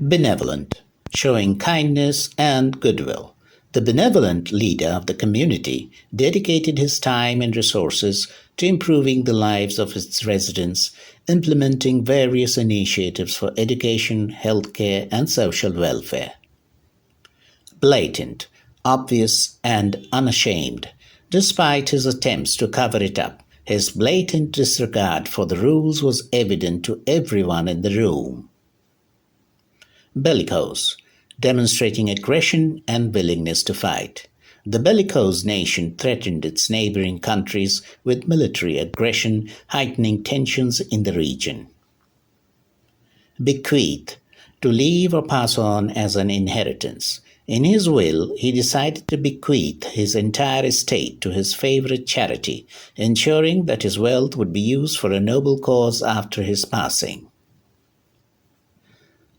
Benevolent, showing kindness and goodwill. The benevolent leader of the community dedicated his time and resources to improving the lives of its residents, implementing various initiatives for education, healthcare, and social welfare. Blatant, obvious, and unashamed. Despite his attempts to cover it up, his blatant disregard for the rules was evident to everyone in the room. Bellicose, demonstrating aggression and willingness to fight. The bellicose nation threatened its neighboring countries with military aggression, heightening tensions in the region. Bequeath, to leave or pass on as an inheritance. In his will, he decided to bequeath his entire estate to his favorite charity, ensuring that his wealth would be used for a noble cause after his passing.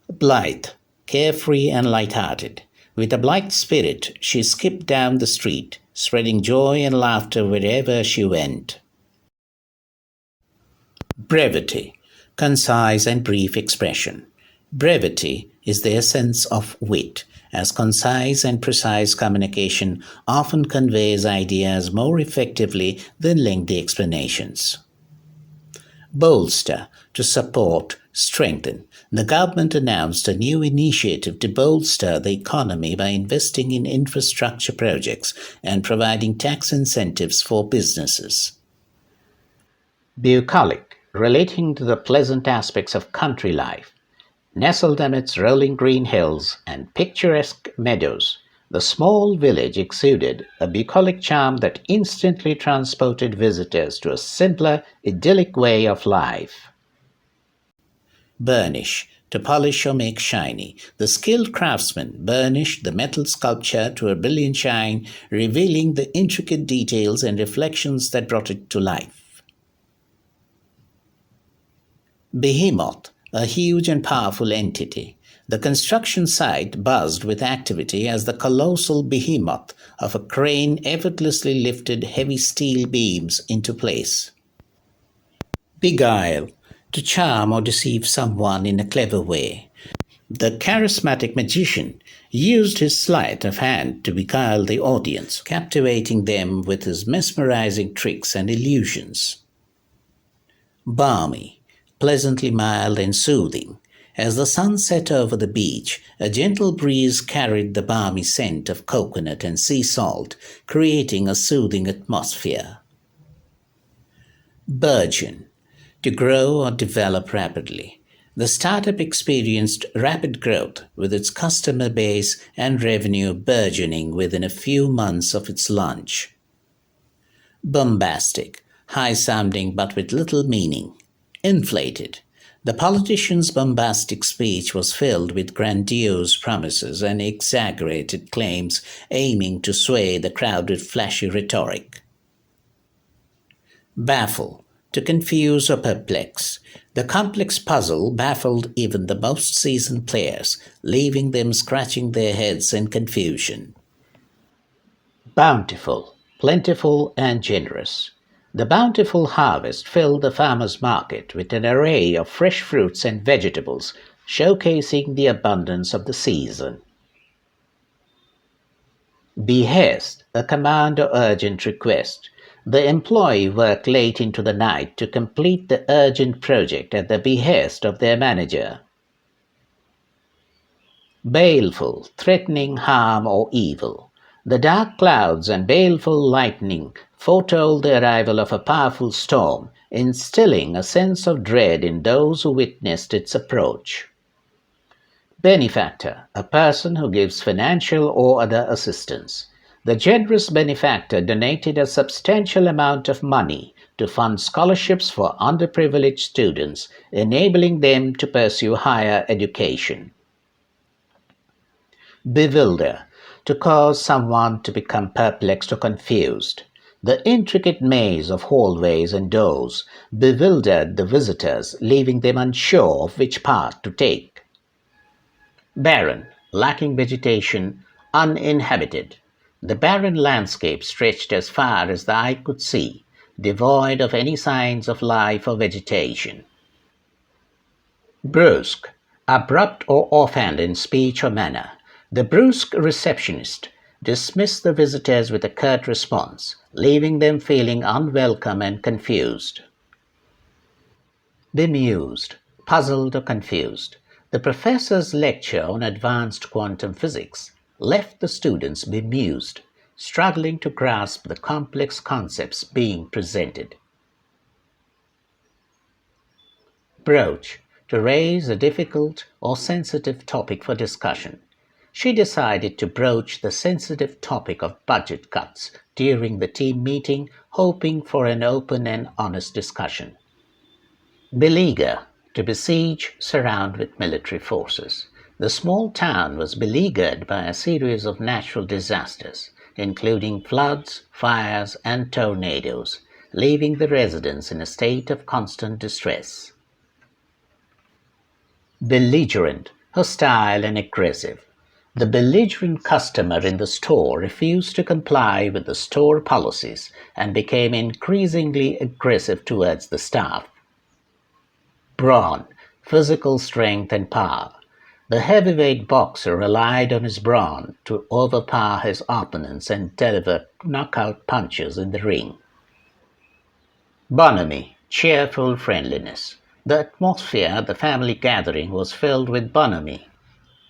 Blithe, carefree and light-hearted. With a blithe spirit, she skipped down the street, spreading joy and laughter wherever she went. Brevity, concise and brief expression. Brevity is the essence of wit, as concise and precise communication often conveys ideas more effectively than lengthy explanations. Bolster, to support, strengthen. The government announced a new initiative to bolster the economy by investing in infrastructure projects and providing tax incentives for businesses. Bucolic, relating to the pleasant aspects of country life. Nestled amidst rolling green hills and picturesque meadows, the small village exuded a bucolic charm that instantly transported visitors to a simpler, idyllic way of life. Burnish, to polish or make shiny. The skilled craftsman burnished the metal sculpture to a brilliant shine, revealing the intricate details and reflections that brought it to life. Behemoth, a huge and powerful entity. The construction site buzzed with activity as the colossal behemoth of a crane effortlessly lifted heavy steel beams into place. Beguile, to charm or deceive someone in a clever way. The charismatic magician used his sleight of hand to beguile the audience, captivating them with his mesmerizing tricks and illusions. Balmy, pleasantly mild and soothing. As the sun set over the beach, a gentle breeze carried the balmy scent of coconut and sea salt, creating a soothing atmosphere. Burgeon, to grow or develop rapidly. The startup experienced rapid growth, with its customer base and revenue burgeoning within a few months of its launch. Bombastic, high-sounding but with little meaning. Inflated. The politician's bombastic speech was filled with grandiose promises and exaggerated claims aiming to sway the crowd with flashy rhetoric. Baffle, to confuse or perplex. The complex puzzle baffled even the most seasoned players, leaving them scratching their heads in confusion. Bountiful, plentiful, and generous. The bountiful harvest filled the farmer's market with an array of fresh fruits and vegetables, showcasing the abundance of the season. Behest, a command or urgent request. The employee worked late into the night to complete the urgent project at the behest of their manager. Baleful, threatening harm or evil. The dark clouds and baleful lightning foretold the arrival of a powerful storm, instilling a sense of dread in those who witnessed its approach. Benefactor, a person who gives financial or other assistance. The generous benefactor donated a substantial amount of money to fund scholarships for underprivileged students, enabling them to pursue higher education. Bewilder, to cause someone to become perplexed or confused. The intricate maze of hallways and doors bewildered the visitors, leaving them unsure of which path to take. Barren, lacking vegetation, uninhabited. The barren landscape stretched as far as the eye could see, devoid of any signs of life or vegetation. Brusque, Abrupt or offhand in speech or manner, the brusque receptionist dismissed the visitors with a curt response, leaving them feeling unwelcome and confused. Bemused, puzzled, or confused, the professor's lecture on advanced quantum physics left the students bemused, struggling to grasp the complex concepts being presented. Broach, to raise a difficult or sensitive topic for discussion. She decided to broach the sensitive topic of budget cuts during the team meeting, hoping for an open and honest discussion. Beleaguer, to besiege, surround with military forces. The small town was beleaguered by a series of natural disasters, including floods, fires, and tornadoes, leaving the residents in a state of constant distress. Belligerent, hostile, and aggressive. The belligerent customer in the store refused to comply with the store policies and became increasingly aggressive towards the staff. Brawn, physical strength and power. The heavyweight boxer relied on his brawn to overpower his opponents and deliver knockout punches in the ring. Bonhomie, cheerful friendliness. The atmosphere at the family gathering was filled with bonhomie,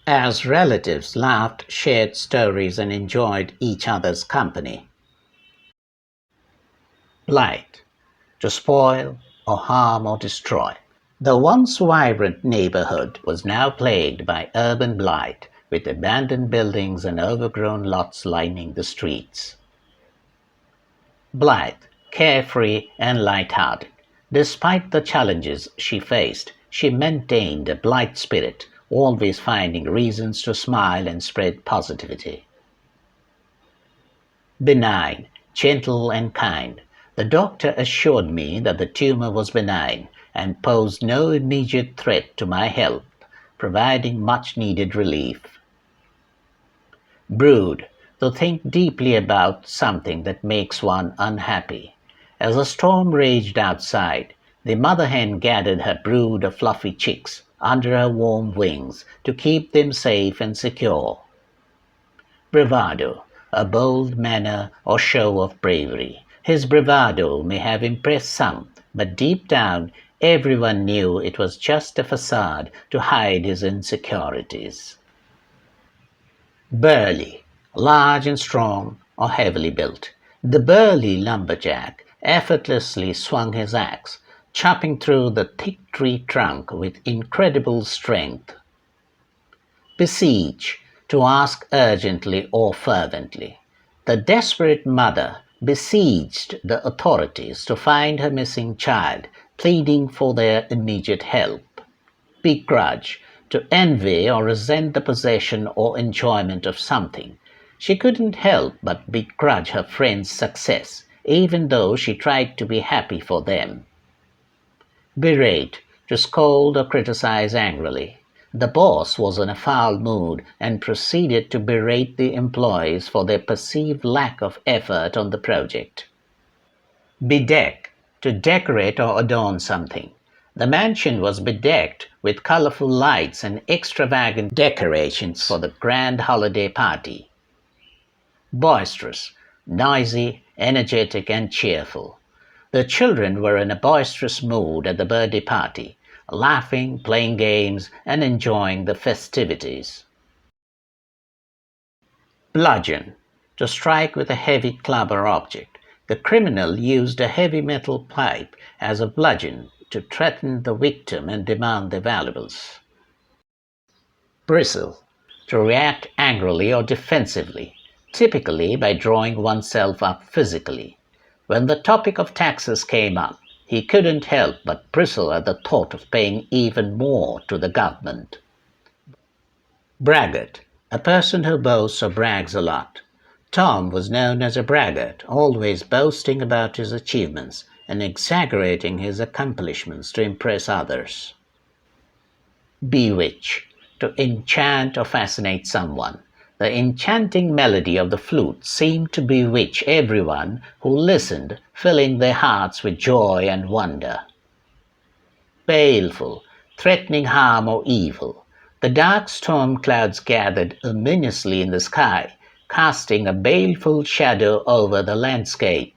as relatives laughed, shared stories, and enjoyed each other's company. Blight, to spoil or harm or destroy. The once vibrant neighborhood was now plagued by urban blight, with abandoned buildings and overgrown lots lining the streets. Blythe, carefree and light-hearted. Despite the challenges she faced, she maintained a blithe spirit, always finding reasons to smile and spread positivity. Benign, gentle and kind. The doctor assured me that the tumor was benign and posed no immediate threat to my health, providing much needed relief. Brood, to think deeply about something that makes one unhappy. As a storm raged outside, the mother hen gathered her brood of fluffy chicks under her warm wings to keep them safe and secure. Bravado, a bold manner or show of bravery. His bravado may have impressed some, but deep down everyone knew it was just a facade to hide his insecurities. Burly, large and strong or heavily built. The burly lumberjack effortlessly swung his axe, chopping through the thick tree trunk with incredible strength. Besiege, to ask urgently or fervently. The desperate mother besieged the authorities to find her missing child, pleading for their immediate help. Begrudge, to envy or resent the possession or enjoyment of something. She couldn't help but begrudge her friend's success, even though she tried to be happy for them. Berate, to scold or criticize angrily. The boss was in a foul mood and proceeded to berate the employees for their perceived lack of effort on the project. Bedeck, to decorate or adorn something. The mansion was bedecked with colorful lights and extravagant decorations for the grand holiday party. Boisterous, noisy, energetic, and cheerful. The children were in a boisterous mood at the birthday party, laughing, playing games, and enjoying the festivities. Bludgeon, to strike with a heavy club or object. The criminal used a heavy metal pipe as a bludgeon to threaten the victim and demand their valuables. Bristle, to react angrily or defensively, typically by drawing oneself up physically. When the topic of taxes came up, he couldn't help but bristle at the thought of paying even more to the government. Braggart, a person who boasts or brags a lot. Tom was known as a braggart, always boasting about his achievements and exaggerating his accomplishments to impress others. Bewitch, to enchant or fascinate someone. The enchanting melody of the flute seemed to bewitch everyone who listened, filling their hearts with joy and wonder. Baleful, threatening harm or evil. The dark storm clouds gathered ominously in the sky, casting a baleful shadow over the landscape.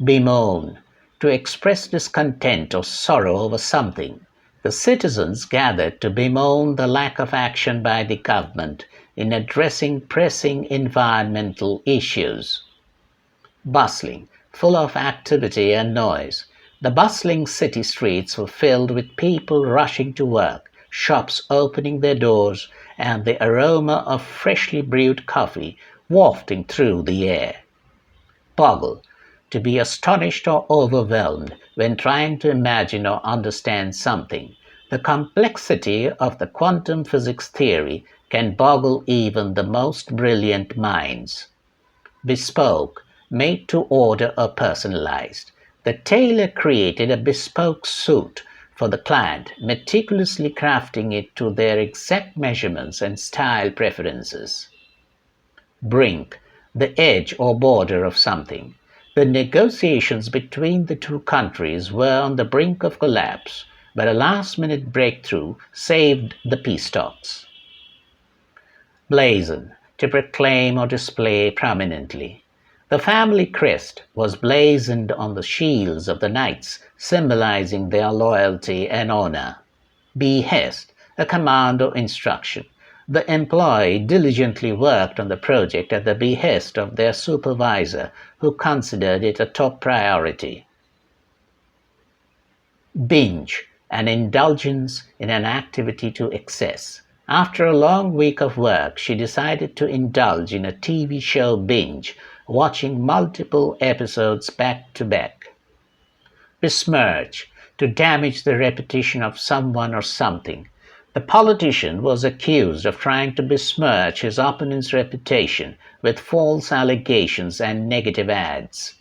Bemoan, to express discontent or sorrow over something. The citizens gathered to bemoan the lack of action by the government in addressing pressing environmental issues. Bustling, full of activity and noise. The bustling city streets were filled with people rushing to work, shops opening their doors, and the aroma of freshly brewed coffee wafting through the air. Boggle, to be astonished or overwhelmed when trying to imagine or understand something. The complexity of the quantum physics theory can boggle even the most brilliant minds. Bespoke, made to order or personalized. The tailor created a bespoke suit for the client, meticulously crafting it to their exact measurements and style preferences. Brink, the edge or border of something. The negotiations between the two countries were on the brink of collapse, but a last-minute breakthrough saved the peace talks. Blazon, to proclaim or display prominently. The family crest was blazoned on the shields of the knights, symbolizing their loyalty and honor. Behest, a command or instruction. The employee diligently worked on the project at the behest of their supervisor, who considered it a top priority. Binge, an indulgence in an activity to excess. After a long week of work, she decided to indulge in a TV show binge, watching multiple episodes back to back. Besmirch, to damage the reputation of someone or something. The politician was accused of trying to besmirch his opponent's reputation with false allegations and negative ads.